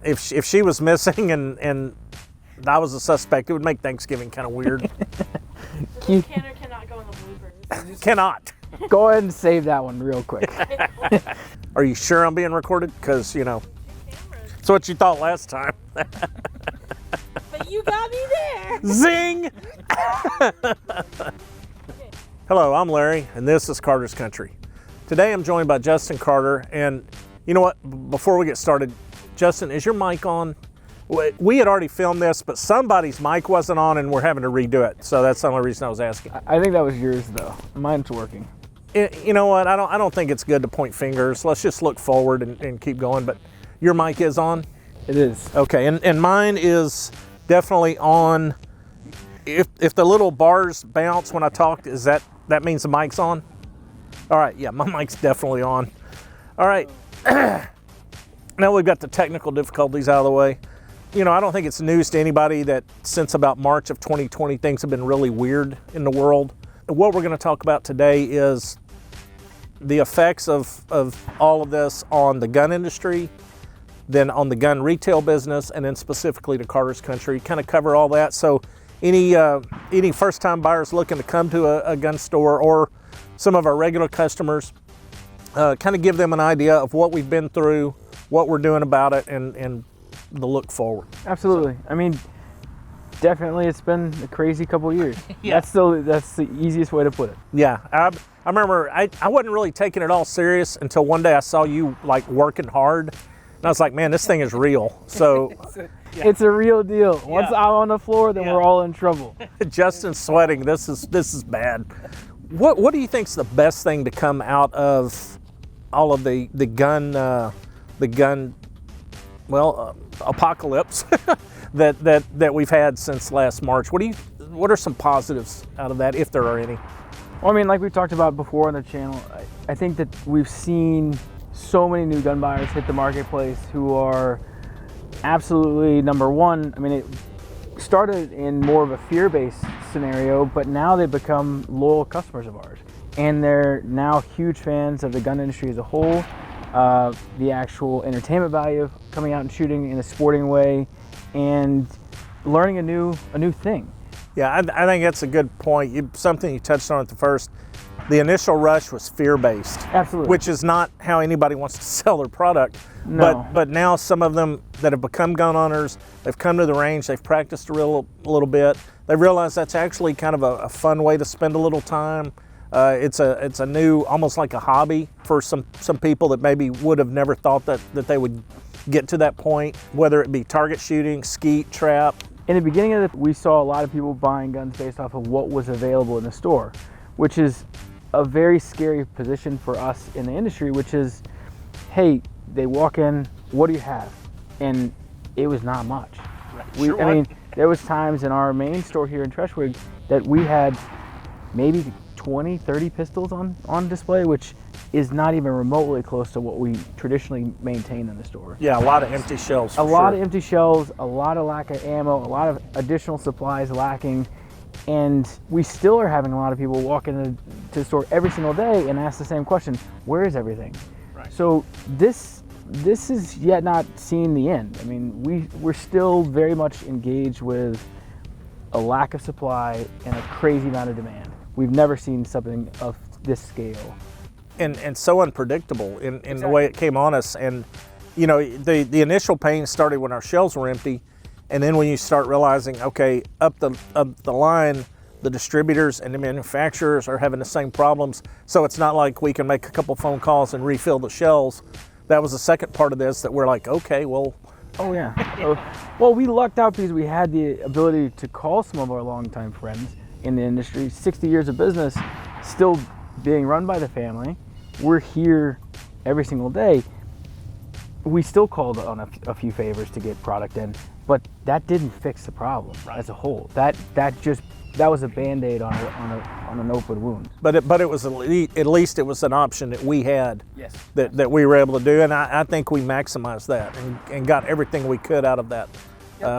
If she was missing and I was a suspect, it would make Thanksgiving kind of weird. The canner cannot go in the bloopers. Cannot. Go ahead and save that one real quick. Are you sure I'm being recorded? Because, you know, it's what you thought last time. But you got me there. Zing! Hello, I'm Larry, and this is Carter's Country. Today I'm joined by Justin Carter, and you know what? Before we get started, Justin, is your mic on? We had already filmed this, but somebody's mic wasn't on, and we're having to redo it. So that's the only reason I was asking. I think that was yours, though. Mine's working. You know what? I don't think it's good to point fingers. Let's just look forward and keep going. But your mic is on? It is. Okay, and mine is definitely on. If the little bars bounce when I talk, that means the mic's on? All right, yeah, my mic's definitely on. All right, now we've got the technical difficulties out of the way. You know, I don't think it's news to anybody that since about March of 2020, things have been really weird in the world. What we're going to talk about today is the effects of all of this on the gun industry, then on the gun retail business, and then specifically to Carter's Country. Kind of cover all that. So any first-time buyers looking to come to a gun store, or some of our regular customers, kind of give them an idea of what we've been through, what we're doing about it, and the look forward. Absolutely. I mean, definitely it's been a crazy couple of years. Yeah. That's the easiest way to put it. Yeah, I remember I wasn't really taking it all serious until one day I saw you like working hard, and I was like, man, this thing is real. So It's a real deal. Once I'm on the floor, then we're all in trouble. Justin's sweating. This is bad. What do you think's the best thing to come out of all of the gun apocalypse that we've had since last March? What are some positives out of that, if there are any? Well, I mean, like we talked about before on the channel, I think that we've seen so many new gun buyers hit the marketplace who are absolutely, number one, I mean, it started in more of a fear-based scenario, but now they've become loyal customers of ours. And they're now huge fans of the gun industry as a whole, the actual entertainment value of coming out and shooting in a sporting way, and learning a new thing. Yeah, I think that's a good point. Something you touched on at the first. The initial rush was fear-based. Absolutely. Which is not how anybody wants to sell their product. No. But now some of them that have become gun owners, they've come to the range, they've practiced a little bit. They realize that's actually kind of a fun way to spend a little time. It's a new, almost like a hobby for some people that maybe would have never thought that they would get to that point, whether it be target shooting, skeet, trap. In the beginning of we saw a lot of people buying guns based off of what was available in the store, which is a very scary position for us in the industry, which is, hey, they walk in, what do you have? And it was not much. I mean, there was times in our main store here in Treshwig that we had maybe 20, 30 pistols on display, which is not even remotely close to what we traditionally maintain in the store. Yeah, a lot of empty shelves. A lot of empty shelves, a lot of lack of ammo, a lot of additional supplies lacking. And we still are having a lot of people walk into the store every single day and ask the same question: where is everything? Right. So this is yet not seeing the end. I mean, we're still very much engaged with a lack of supply and a crazy amount of demand. We've never seen something of this scale. And so unpredictable in the way it came on us. And you know, the initial pain started when our shelves were empty. And then when you start realizing, okay, up the line, the distributors and the manufacturers are having the same problems. So it's not like we can make a couple phone calls and refill the shelves. That was the second part of this that we're like, okay, well. Oh yeah. Well, we lucked out because we had the ability to call some of our longtime friends in the industry. 60 years of business, still being run by the family. We're here every single day. We still called on a few favors to get product in, but that didn't fix the problem as a whole. That was a Band-Aid on an open wound. But it was at least it was an option that we had. Yes. That we were able to do, and I think we maximized that and got everything we could out of that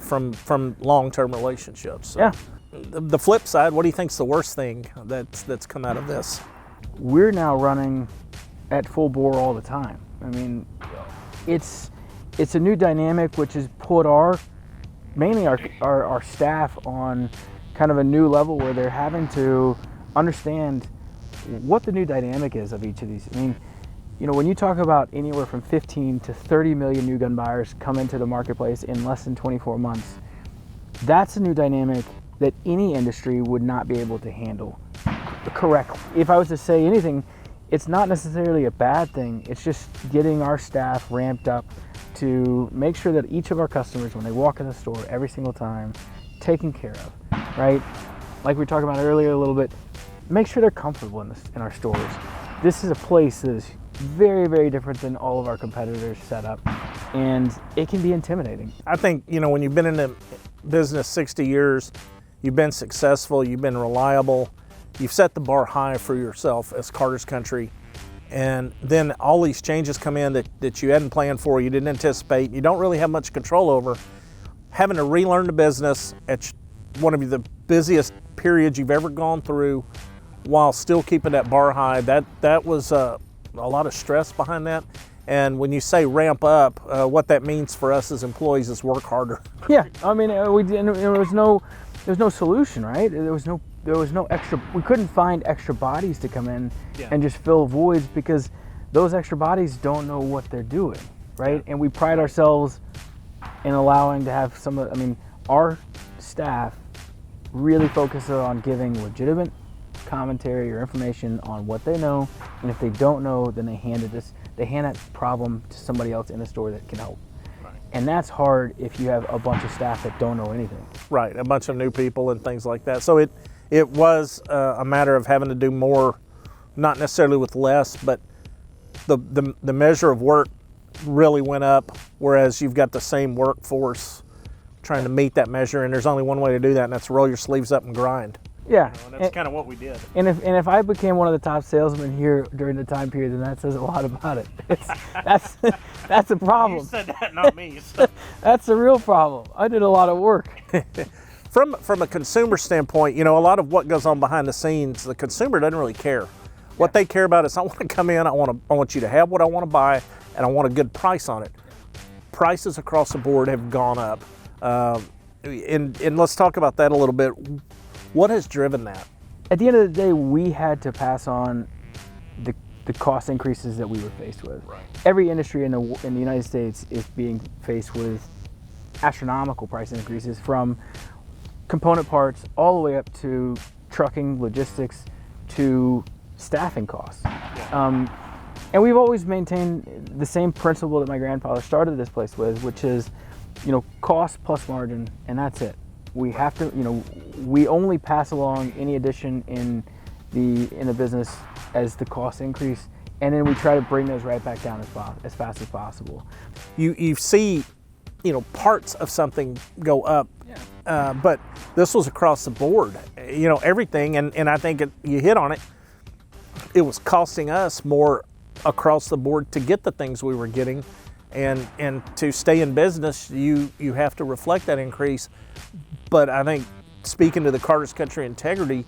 from long-term relationships. So. Yeah. The flip side, what do you think's the worst thing that's come out of this? We're now running at full bore all the time. I mean, it's it's a new dynamic which has put mainly our staff on kind of a new level where they're having to understand what the new dynamic is of each of these. I mean, you know, when you talk about anywhere from 15 to 30 million new gun buyers come into the marketplace in less than 24 months, that's a new dynamic that any industry would not be able to handle correctly. If I was to say anything, it's not necessarily a bad thing. It's just getting our staff ramped up to make sure that each of our customers, when they walk in the store every single time, taken care of, right? Like we were talking about earlier a little bit, make sure they're comfortable in our stores. This is a place that is very, very different than all of our competitors set up, and it can be intimidating. I think, you know, when you've been in the business 60 years, you've been successful, you've been reliable, you've set the bar high for yourself as Carter's Country, and then all these changes come in that you hadn't planned for, you didn't anticipate, you don't really have much control over. Having to relearn the business at one of the busiest periods you've ever gone through while still keeping that bar high, that was a lot of stress behind that. And when you say ramp up, what that means for us as employees is work harder. Yeah, I mean, there was no solution, right? There was no extra. We couldn't find extra bodies to come in and just fill voids because those extra bodies don't know what they're doing, right? And we pride ourselves in allowing to have our staff really focuses on giving legitimate commentary or information on what they know, and if they don't know, then they hand that problem to somebody else in the store that can help. Right. And that's hard if you have a bunch of staff that don't know anything. Right, a bunch of new people and things like that. So it was a matter of having to do more, not necessarily with less, but the measure of work really went up, whereas you've got the same workforce trying to meet that measure, and there's only one way to do that, and that's roll your sleeves up and grind. Yeah, you know, and that's kind of what we did. And if I became one of the top salesmen here during the time period, then that says a lot about it. That's a problem. You said that, not me. So. That's a real problem. I did a lot of work. From a consumer standpoint, you know, a lot of what goes on behind the scenes, the consumer doesn't really care. What they care about is, I want to come in, I want you to have what I want to buy, and I want a good price on it. Prices across the board have gone up. And let's talk about that a little bit. What has driven that? At the end of the day, we had to pass on the cost increases that we were faced with. Right. Every industry in the United States is being faced with astronomical price increases, from component parts all the way up to trucking, logistics, to staffing costs. Yeah. And we've always maintained the same principle that my grandfather started this place with, which is, you know, cost plus margin, and that's it. We have to, you know, we only pass along any addition in the business as the costs increase, and then we try to bring those right back down as fast as possible. You see, you know, parts of something go up, but this was across the board. You know, everything, and I think you hit on it. It was costing us more across the board to get the things we were getting, and to stay in business, you have to reflect that increase. But I think, speaking to the Carter's Country integrity,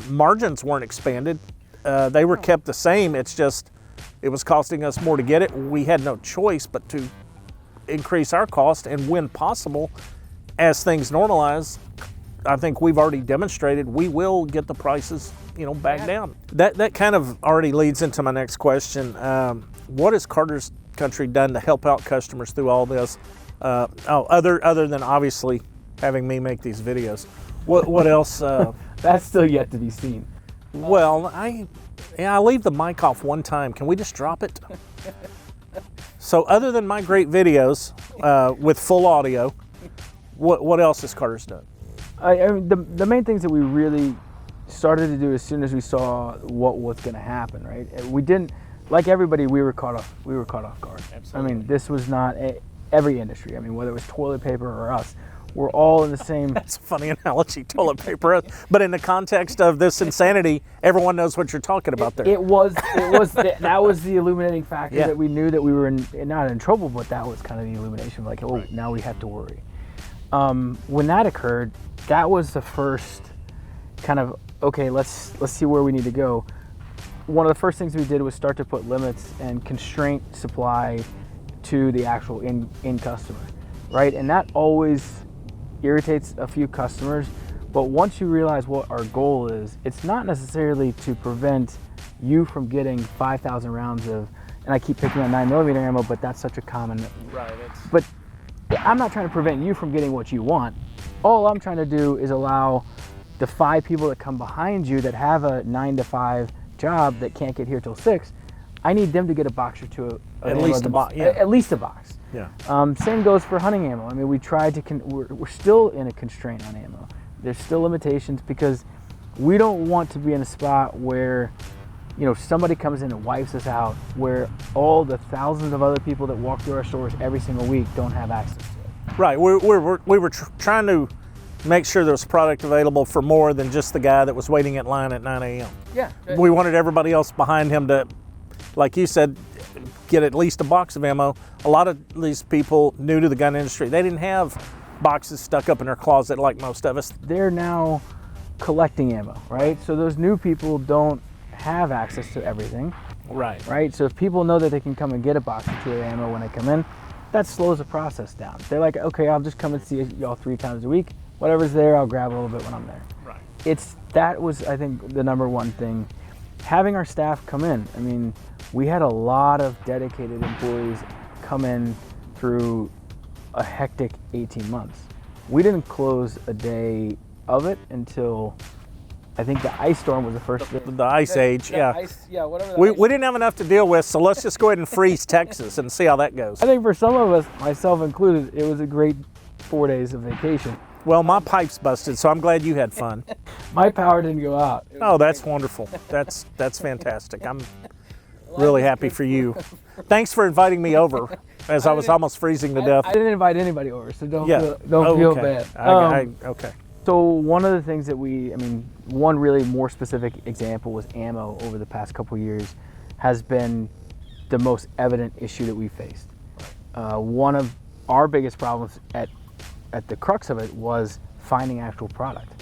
margins weren't expanded. They were kept the same. It's just, it was costing us more to get it. We had no choice but to increase our cost, and when possible, as things normalize, I think we've already demonstrated we will get the prices, you know, back down. That kind of already leads into my next question. What has Carter's Country done to help out customers through all this? Other than obviously having me make these videos. What else? That's still yet to be seen. Well, I leave the mic off one time. Can we just drop it? So other than my great videos with full audio, what else has Carter's done? I mean, the main things that we really started to do as soon as we saw what was going to happen, right? We didn't, like everybody, we were caught off guard. Absolutely. I mean, this was not every industry. I mean, whether it was toilet paper or us, we're all in the same. That's a funny analogy, toilet paper. But in the context of this insanity, everyone knows what you're talking about there. That was the illuminating factor, that we knew that we were not in trouble, but that was kind of the illumination, like, oh, right. Now we have to worry. When that occurred, that was the first kind of, okay, let's see where we need to go. One of the first things we did was start to put limits and constraint supply to the actual in customer, right? And that always irritates a few customers. But once you realize what our goal is, it's not necessarily to prevent you from getting 5,000 rounds of, and I keep picking on 9mm ammo, but that's such a common. Right. But I'm not trying to prevent you from getting what you want. All I'm trying to do is allow the 5 people that come behind you that have a 9 to 5 job that can't get here till 6. I need them to get a box or two. At least a box. Yeah. At least a box. Yeah. Same goes for hunting ammo. I mean, we tried to. We're still in a constraint on ammo. There's still limitations because we don't want to be in a spot where, somebody comes in and wipes us out, where all the thousands of other people that walk through our stores every single week don't have access to it. Right. We were trying to make sure there was product available for more than just the guy that was waiting at line at 9 a.m. Yeah. We wanted everybody else behind him to, like you said, get at least a box of ammo. A lot of these people new to the gun industry, they didn't have boxes stuck up in their closet like most of us. They're now collecting ammo, right? So those new people don't have access to everything. Right? So if people know that they can come and get a box or 2 of ammo when they come in, that slows the process down. They're like, okay, I'll just come and see y'all 3 times a week. Whatever's there, I'll grab a little bit when I'm there. Right. That was, I think, the number one thing. Having our staff come in. I mean, we had a lot of dedicated employees come in through a hectic 18 months. We didn't close a day of it until I think the ice storm was the first day. The ice age, yeah. Whatever. We didn't have enough to deal with, so let's just go ahead and freeze Texas and see how that goes. I think for some of us, myself included, it was a great 4 days of vacation. Well, my pipe's busted, so I'm glad you had fun. My power didn't go out. Oh, that's wonderful. That's fantastic. I'm really happy for you. Thanks for inviting me over, as I was almost freezing to death. I didn't invite anybody over, so don't Oh, feel okay. bad. Okay. So one of the things that one really more specific example was ammo over the past couple years has been the most evident issue that we faced. One of our biggest problems at the crux of it was finding actual product.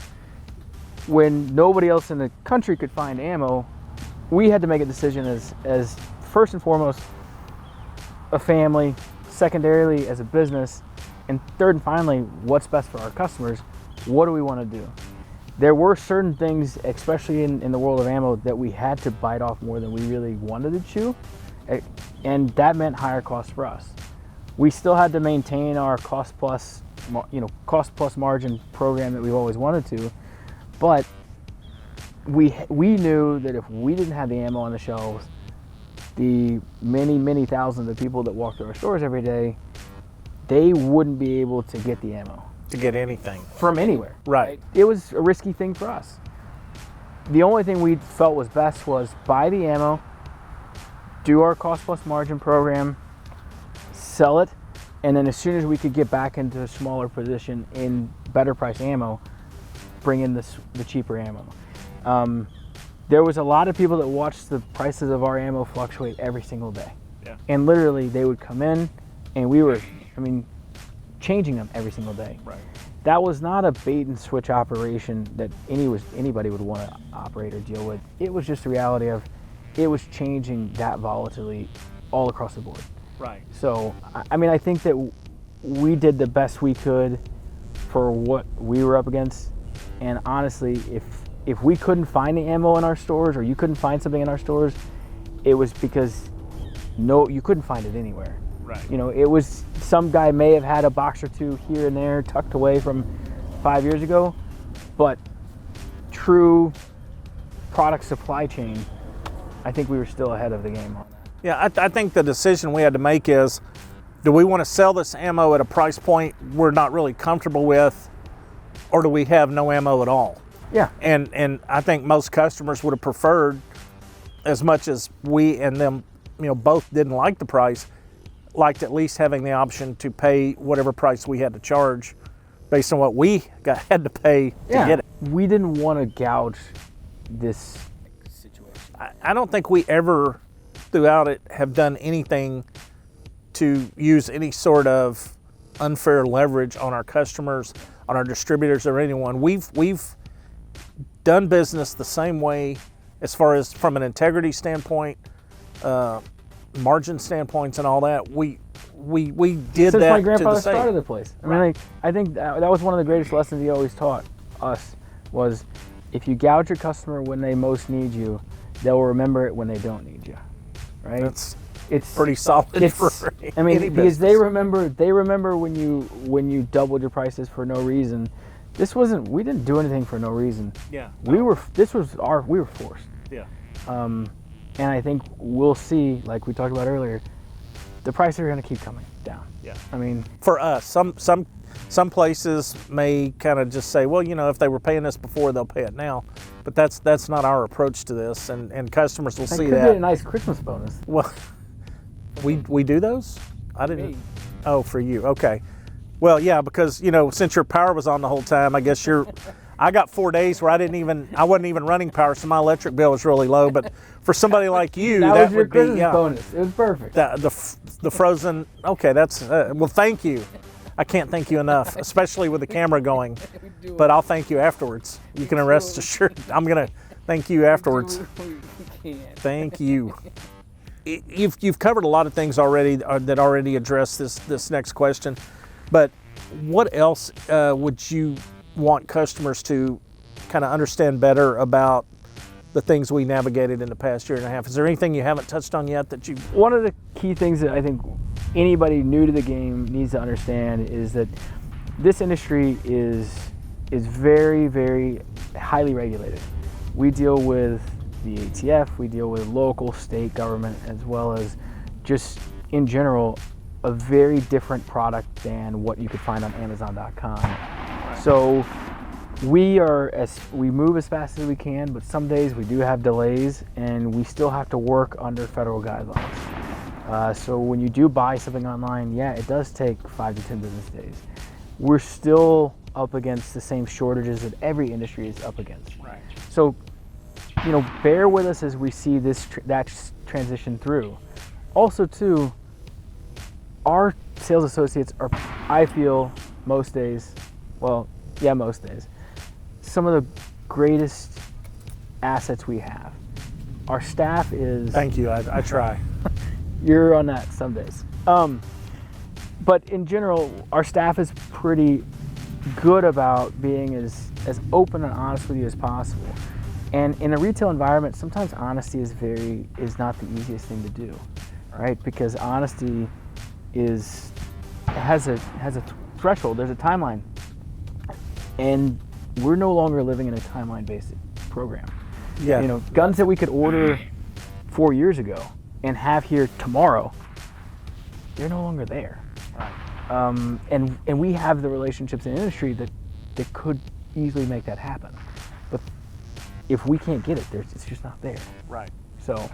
When nobody else in the country could find ammo, we had to make a decision as first and foremost a family, secondarily as a business, and third and finally, what's best for our customers. What do we want to do? There were certain things, especially in the world of ammo, that we had to bite off more than we really wanted to chew, and that meant higher costs for us. We still had to maintain our cost plus margin program that we've always wanted to, but we knew that if we didn't have the ammo on the shelves, the many thousands of people that walk through our stores every day, they wouldn't be able to get the ammo. To get anything. From anywhere. Right. It was a risky thing for us. The only thing we felt was best was buy the ammo, do our cost plus margin program, sell it, and then as soon as we could get back into a smaller position in better price ammo, bring in the cheaper ammo. There was a lot of people that watched the prices of our ammo fluctuate every single day. Yeah. And literally they would come in and we were, changing them every single day. Right. That was not a bait and switch operation that anybody would want to operate or deal with. It was just the reality of it was changing that volatility all across the board. Right. So, I think that we did the best we could for what we were up against. And honestly, if we couldn't find the ammo in our stores or you couldn't find something in our stores, it was because you couldn't find it anywhere. Right. It was some guy may have had a box or two here and there tucked away from 5 years ago, but true product supply chain, I think we were still ahead of the game on that. Yeah, I think the decision we had to make is, do we want to sell this ammo at a price point we're not really comfortable with, or do we have no ammo at all? Yeah. And I think most customers would have preferred, as much as we and them, both didn't like the price, liked at least having the option to pay whatever price we had to charge based on what we had to pay to get it. We didn't want to gouge this situation. I don't think we ever throughout it have done anything to use any sort of unfair leverage on our customers, on our distributors, or anyone. We've done business the same way as far as from an integrity standpoint, margin standpoints and all that. We we did Since that my grandfather to the started state. the place. I mean, like, I think that was one of the greatest lessons he always taught us was if you gouge your customer when they most need you, they'll remember it when they don't need you, right? It's pretty solid for I mean, any because business. they remember when you doubled your prices for no reason. We didn't do anything for no reason. Yeah. We were forced. Yeah. And I think we'll see, like we talked about earlier, the prices are going to keep coming down. Yeah. I mean, For us, some places may kind of just say, well, if they were paying this before, they'll pay it now. But that's not our approach to this, and customers will that see could that. be a nice Christmas bonus. Well, we do those? I didn't. Me. Oh, for you. Okay. Well, yeah, because since your power was on the whole time, I guess I got 4 days where I wasn't even running power, so my electric bill was really low. But for somebody like you, That that was your would be Christmas bonus. It was perfect. the frozen. Okay, that's well. Thank you. I can't thank you enough, especially with the camera going. But I'll thank you afterwards. You can rest assured. I'm gonna thank you afterwards. Thank you. You've covered a lot of things already that already address this next question. But what else would you want customers to kind of understand better about the things we navigated in the past year and a half? Is there anything you haven't touched on yet that you? One of the key things that I think anybody new to the game needs to understand is that this industry is very, very highly regulated. We deal with the ATF, we deal with local, state government, as well as just in general a very different product than what you could find on Amazon.com. So we move as fast as we can, but some days we do have delays and we still have to work under federal guidelines. So when you do buy something online, yeah, it does take 5 to 10 business days. We're still up against the same shortages that every industry is up against. Right. So, bear with us as we see that transition through. Also, too, our sales associates are, I feel, most days, some of the greatest assets we have. Our staff is... Thank you. I try. You're on that some days. But in general, our staff is pretty good about being as open and honest with you as possible. And in a retail environment, sometimes honesty is not the easiest thing to do, right? Because honesty has a threshold. There's a timeline, and we're no longer living in a timeline-based program. Yeah. Guns that we could order 4 years ago and have here tomorrow, they're no longer there. Right. And we have the relationships in the industry that could easily make that happen. But if we can't get it, it's just not there. Right. So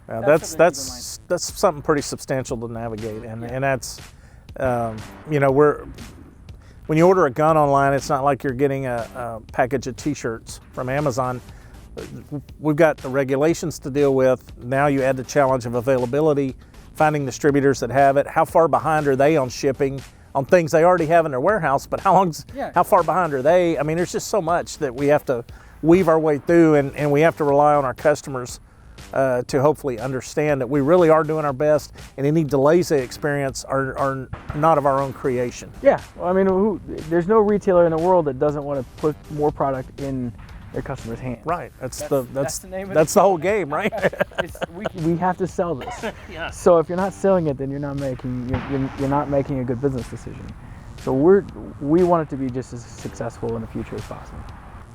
that's something pretty substantial to navigate, and that's when you order a gun online, it's not like you're getting a package of T-shirts from Amazon. We've got the regulations to deal with. Now you add the challenge of availability, finding distributors that have it. How far behind are they on shipping on things they already have in their warehouse? But how far behind are they? I mean, there's just so much that we have to weave our way through, and we have to rely on our customers to hopefully understand that we really are doing our best, and any delays they experience are not of our own creation. Yeah, well, I mean, there's no retailer in the world that doesn't want to put more product in their customers' hands. Right. That's the name of the whole game, right? We have to sell this. Yeah. So if you're not selling it, then you're not making a good business decision. So we want it to be just as successful in the future as possible.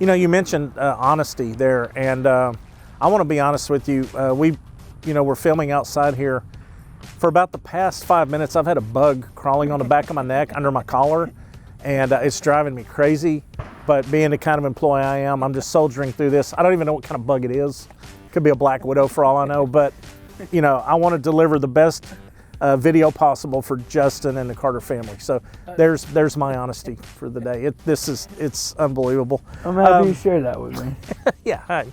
You mentioned honesty there, and I want to be honest with you. We're filming outside here. For about the past 5 minutes, I've had a bug crawling on the back of my neck under my collar, and it's driving me crazy. But being the kind of employee I am, I'm just soldiering through this. I don't even know what kind of bug it is. Could be a black widow for all I know. But I want to deliver the best video possible for Justin and the Carter family. So there's my honesty for the day. It's unbelievable. I'm happy you shared that with me. Yeah. Hi.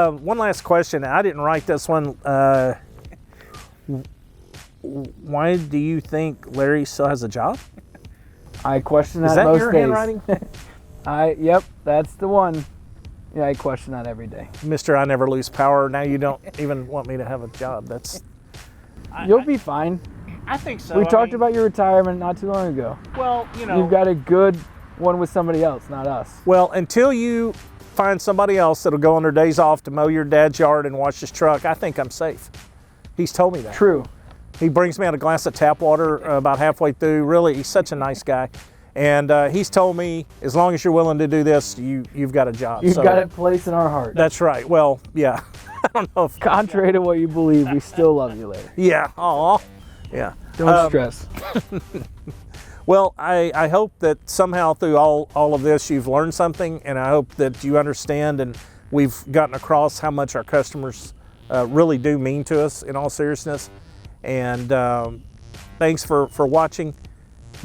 One last question. I didn't write this one. Why do you think Larry still has a job? I question that Is that most your days. handwriting? Yep, that's the one. Yeah, I question that every day. Mr. I never lose power. Now you don't even want me to have a job. That's You'll be fine. I think so. We I talked mean, about your retirement not too long ago. Well, you know. You've got a good one with somebody else, not us. Well, until you find somebody else that'll go on their days off to mow your dad's yard and wash his truck, I think I'm safe. He's told me that. True. He brings me out a glass of tap water about halfway through. Really, he's such a nice guy. And he's told me, as long as you're willing to do this, you've got a job. You've got a place in our heart. That's right. Well, yeah. I don't know if... Contrary to what you believe, we still love you later. Yeah. Aw. Yeah. Don't stress. Well, I hope that somehow through all of this you've learned something, and I hope that you understand and we've gotten across how much our customers really do mean to us in all seriousness. And thanks for watching.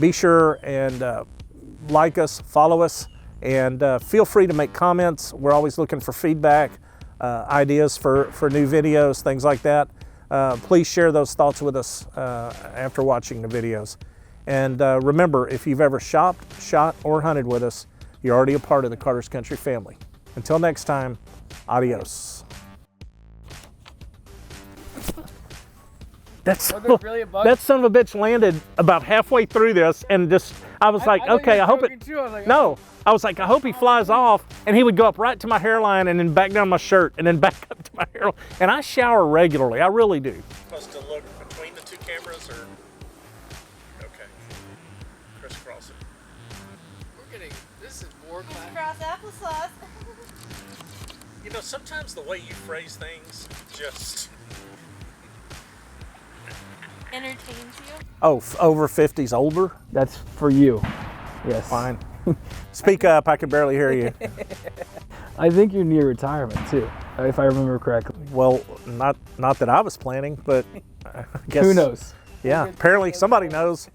Be sure and like us, follow us, and feel free to make comments. We're always looking for feedback, ideas for new videos, things like that. Please share those thoughts with us after watching the videos. And remember, if you've ever shopped, shot, or hunted with us, you're already a part of the Carter's Country family. Until next time, adios. That son of a bitch landed about halfway through this, and just I was like, okay, I hope it. No, I was like, I hope he flies off, and he would go up right to my hairline, and then back down my shirt, and then back up to my hairline. And I shower regularly, I really do. Supposed to look between the two cameras, or okay, crisscross it. We're getting this is more Crisscross applesauce. You know, sometimes the way you phrase things just. Entertains you? Oh, over 50s older? That's for you. Yes. Fine. Speak up, I can barely hear you. I think you're near retirement too, if I remember correctly. Well, not that I was planning, but I guess. Who knows? Yeah, apparently somebody knows.